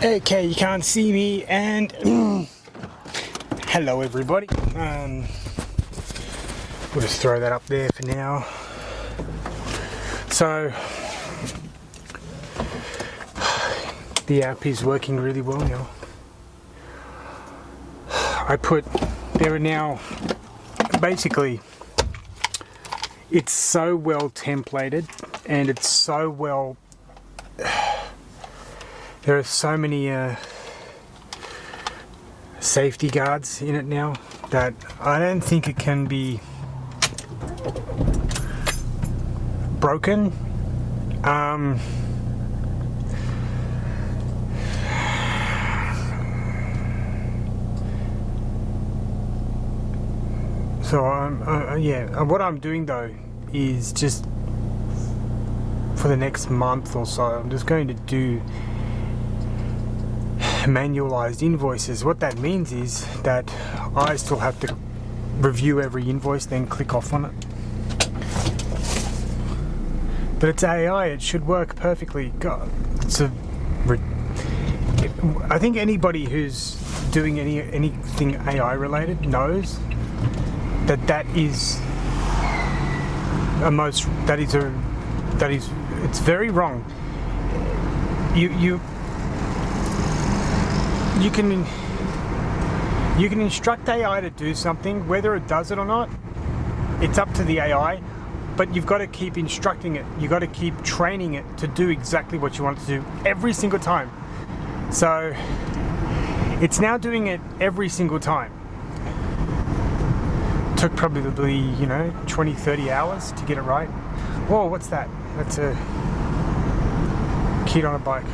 Okay, you can't see me, and hello everybody. We'll just throw that up there for now. So the app is working really well now. There are now, basically, it's so well templated and it's so well, there are so many safety guards in it now that I don't think it can be broken. What I'm doing though is just for the next month or so, I'm just going to do manualized invoices. What that means is that I still have to review every invoice, then click off on it. But it's AI, it should work perfectly. God, I think anybody who's doing anything AI related knows that is it's very wrong. You can instruct AI to do something, whether it does it or not, it's up to the AI, but you've got to keep instructing it. You've got to keep training it to do exactly what you want it to do every single time. So it's now doing it every single time. Took probably, 20-30 hours to get it right. Whoa, what's that? That's a kid on a bike.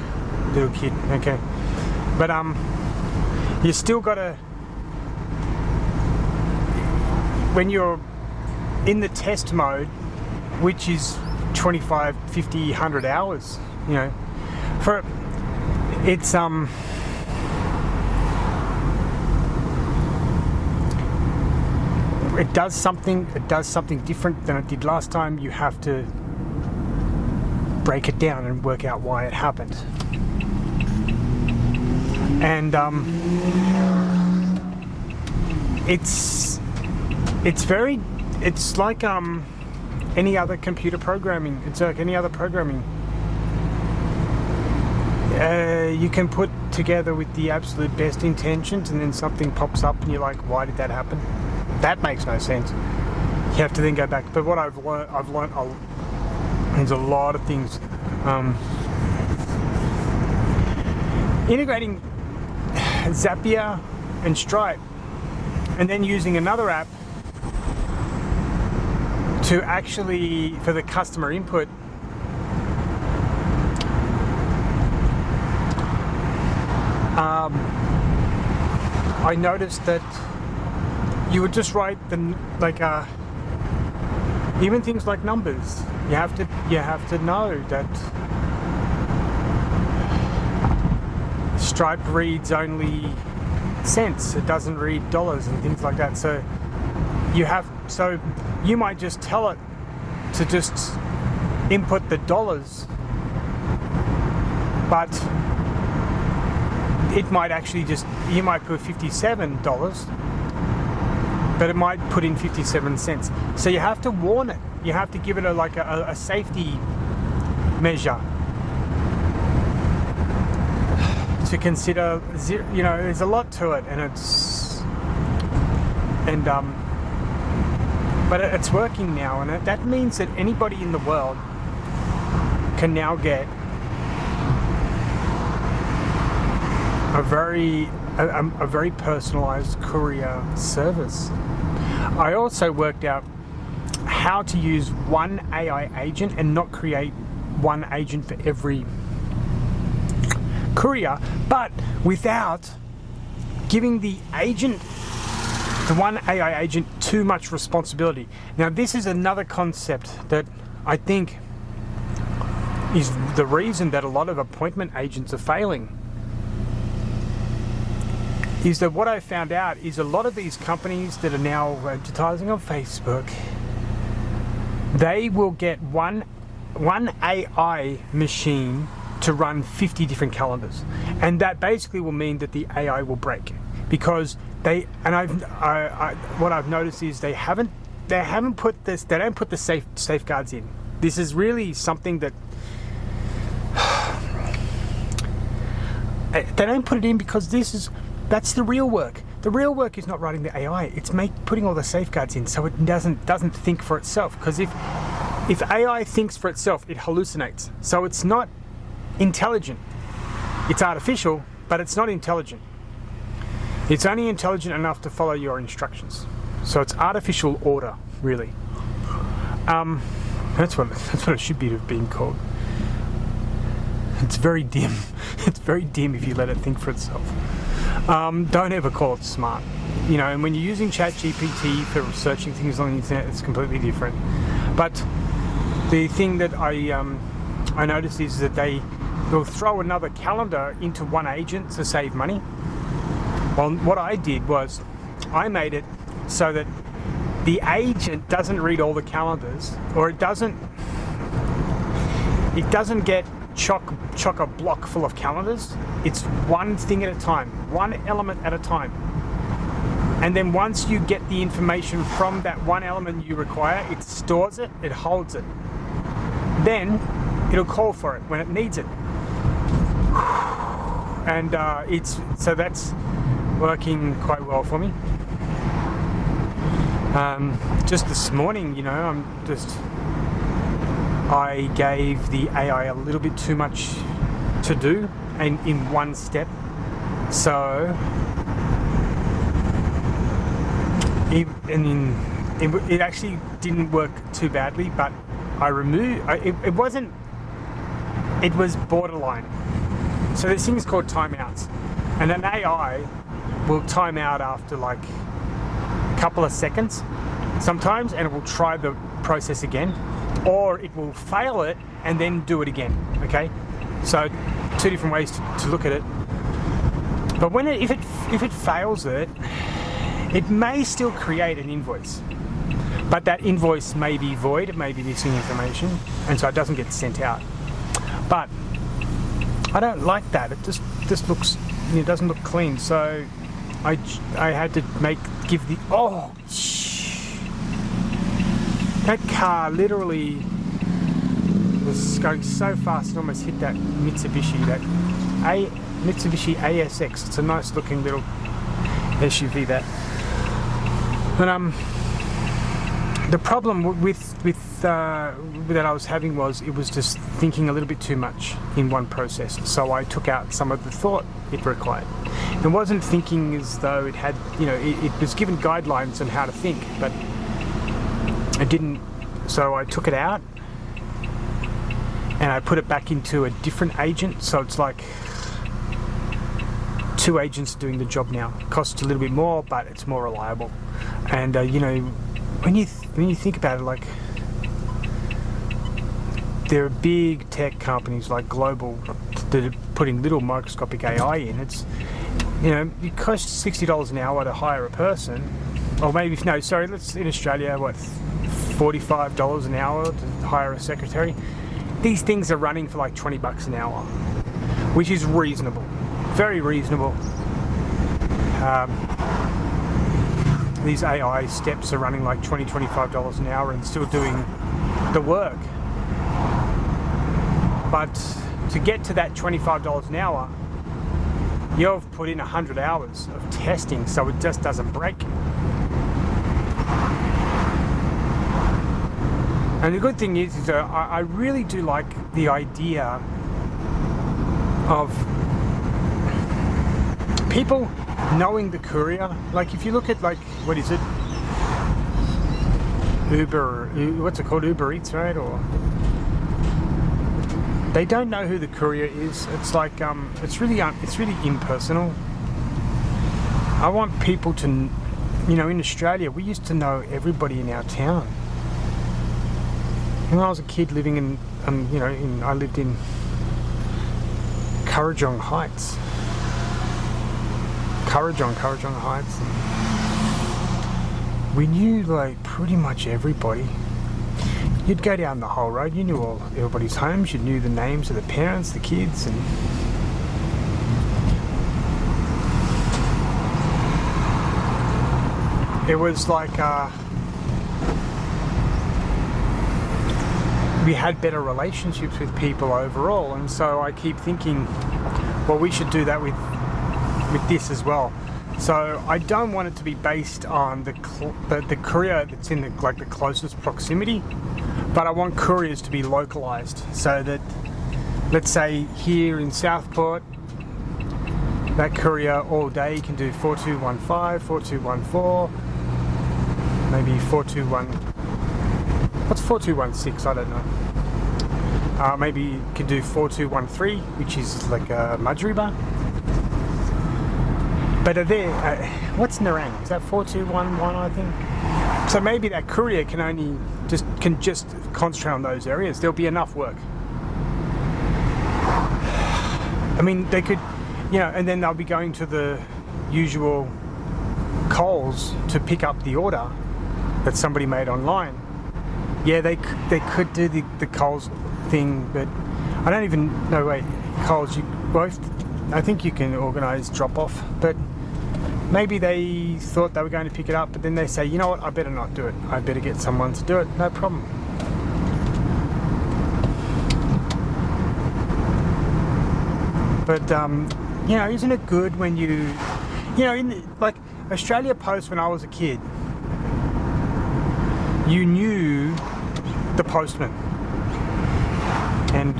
Little kid, okay. But you still gotta, when you're in the test mode, which is 25, 50, 100 hours, for it's it does something different than it did last time. You have to break it down and work out why it happened. And it's like any other computer programming. It's like any other programming. You can put together with the absolute best intentions, and then something pops up and you're like, why did that happen? That makes no sense. You have to then go back. But what I've learned there's a lot of things. Integrating Zapier and Stripe, and then using another app to actually, for the customer input, I noticed that you would just write even things like numbers. You have to know that Stripe reads only cents. It doesn't read dollars and things like that. So you might just tell it to just input the dollars, but it might actually you might put $57, but it might put in 57 cents. So you have to warn it. You have to give it a safety measure to consider. There's a lot to it, but it's working now, and that means that anybody in the world can now get a very personalized courier service. I also worked out how to use one AI agent and not create one agent for every courier, but without giving the one AI agent too much responsibility. Now, this is another concept that I think is the reason that a lot of appointment agents are failing. Is that what I found out is a lot of these companies that are now advertising on Facebook, they will get one AI machine to run 50 different calendars, and that basically will mean that the AI will break, because what I've noticed is they don't put the safeguards in. This is really something that they don't put it in, because that's the real work. The real work is not writing the AI, it's putting all the safeguards in so it doesn't think for itself. Because if AI thinks for itself, it hallucinates. So it's not intelligent. It's artificial, but it's not intelligent. It's only intelligent enough to follow your instructions. So it's artificial order, really. That's what it should be being called. It's very dim. It's very dim if you let it think for itself. Don't ever call it smart. And when you're using ChatGPT for searching things on the internet, it's completely different. But the thing that I noticed is that they'll throw another calendar into one agent to save money. Well, what I did was I made it so that the agent doesn't read all the calendars, or it doesn't get chock a block full of calendars. It's one thing at a time, one element at a time. And then once you get the information from that one element you require, it stores it, it holds it. Then it'll call for it when it needs it. And so that's working quite well for me. Just this morning, I gave the AI a little bit too much to do in one step. So it actually didn't work too badly, but it was borderline. So there's things called timeouts, and an AI will time out after like a couple of seconds sometimes, and it will try the process again, or it will fail it and then do it again. Okay, so two different ways to look at it. But if it fails it may still create an invoice, but that invoice may be void, it may be missing information, and so it doesn't get sent out. But I don't like that. It just looks, it doesn't look clean. So I had to give the that car literally was going so fast it almost hit that Mitsubishi ASX. It's a nice looking little SUV that. But the problem with that I was having was it was just thinking a little bit too much in one process. So I took out some of the thought it required. It wasn't thinking as though it had, it was given guidelines on how to think, but it didn't. So I took it out and I put it back into a different agent. So it's like two agents doing the job now. It costs a little bit more, but it's more reliable. And when you think about it, like, there are big tech companies like Global that are putting little microscopic AI in. It's, it costs $60 an hour to hire a person, or maybe in Australia, what, $45 an hour to hire a secretary. These things are running for like $20 an hour, which is reasonable, very reasonable. These AI steps are running like $20-25 an hour and still doing the work. But to get to that $25 an hour, you've put in 100 hours of testing, so it just doesn't break. And the good thing is that I really do like the idea of people knowing the courier. Like, if you look at, like, what is it? What's it called? Uber Eats, right? Or they don't know who the courier is. It's like, it's really impersonal. I want people to, in Australia, we used to know everybody in our town. When I was a kid living in, I lived in Kurrajong Heights. Kurrajong Heights. We knew, like, pretty much everybody. you'd go down the whole road. You knew all everybody's homes. You knew the names of the parents, the kids, and it was like we had better relationships with people overall. And so I keep thinking, well, we should do that with this as well. So I don't want it to be based on the courier that's in the closest proximity, but I want couriers to be localized, so that, let's say here in Southport, that courier all day can do 4215, 4214, maybe 421. What's 4216? I don't know. Maybe you can do 4213, which is like a Mudgery. But are there, what's Nerang? Is that 4211, I think? So maybe that courier can just concentrate on those areas. There'll be enough work. I mean, they could, and then they'll be going to the usual Coles to pick up the order that somebody made online. Yeah, they could do the Coles thing, but I don't even know. Wait, Coles, I think you can organise drop-off, but maybe they thought they were going to pick it up, but then they say, you know what, I better not do it. I better get someone to do it. No problem. But, isn't it good when like Australia Post when I was a kid, you knew the postman. And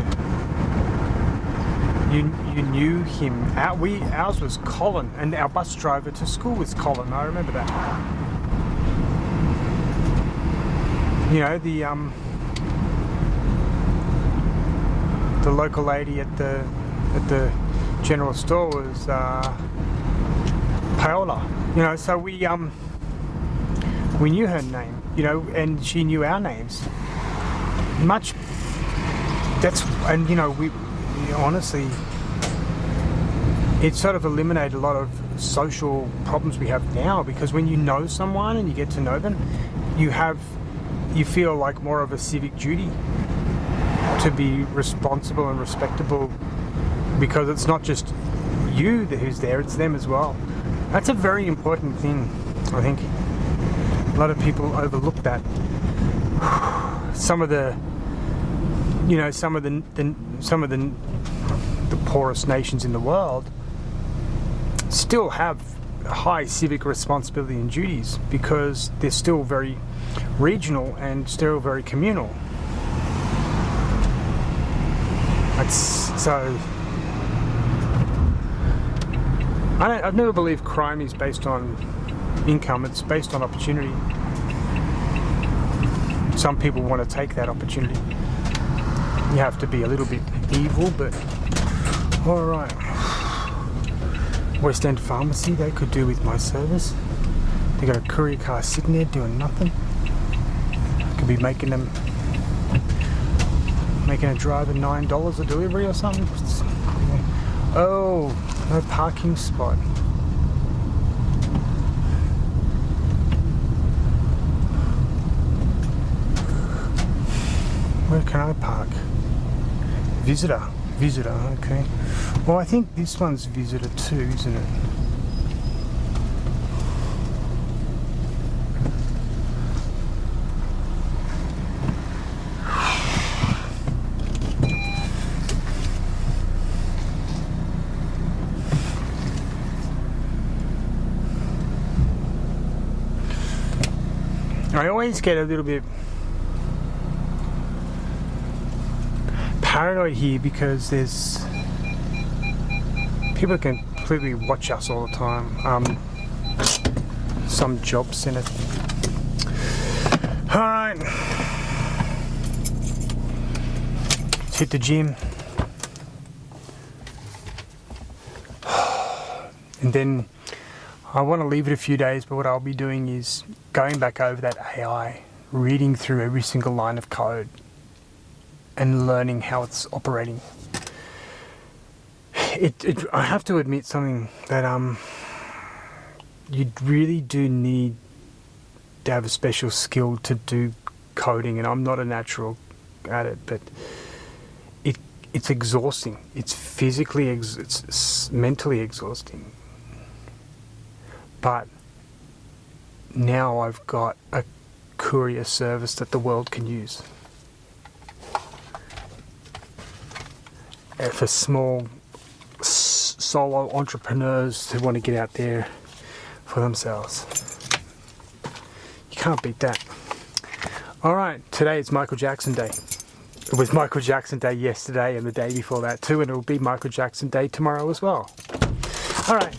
you knew him. Ours was Colin, and our bus driver to school was Colin. I remember that. The local lady at the general store was Paola. So we knew her name. And she knew our names. We honestly, it sort of eliminated a lot of social problems we have now, because when you know someone and you get to know them, you feel like more of a civic duty to be responsible and respectable, because it's not just you who's there, it's them as well. That's a very important thing, I think. A lot of people overlook that. Some of the poorest nations in the world still have high civic responsibility and duties, because they're still very regional and still very communal. I've never believed crime is based on income. It's based on opportunity. Some people want to take that opportunity. You have to be a little bit evil, but alright. West End Pharmacy, they could do with my service. They got a courier car sitting there doing nothing. Could be making a driver $9 a delivery or something. Oh, no parking spot. Where can I park? Visitor, okay. Well, I think this one's visitor too, isn't it? I always get a little bit paranoid here, because there's people can completely watch us all the time. Some job centre. Alright, let's hit the gym, and then I want to leave it a few days, but what I'll be doing is going back over that AI, reading through every single line of code and learning how it's operating. I have to admit something, that you really do need to have a special skill to do coding, and I'm not a natural at it, but it's exhausting. It's physically, it's mentally exhausting. But now I've got a courier service that the world can use. For small solo entrepreneurs who want to get out there for themselves. You can't beat that. Alright, today is Michael Jackson Day. It was Michael Jackson Day yesterday and the day before that too, and it will be Michael Jackson Day tomorrow as well. Alright.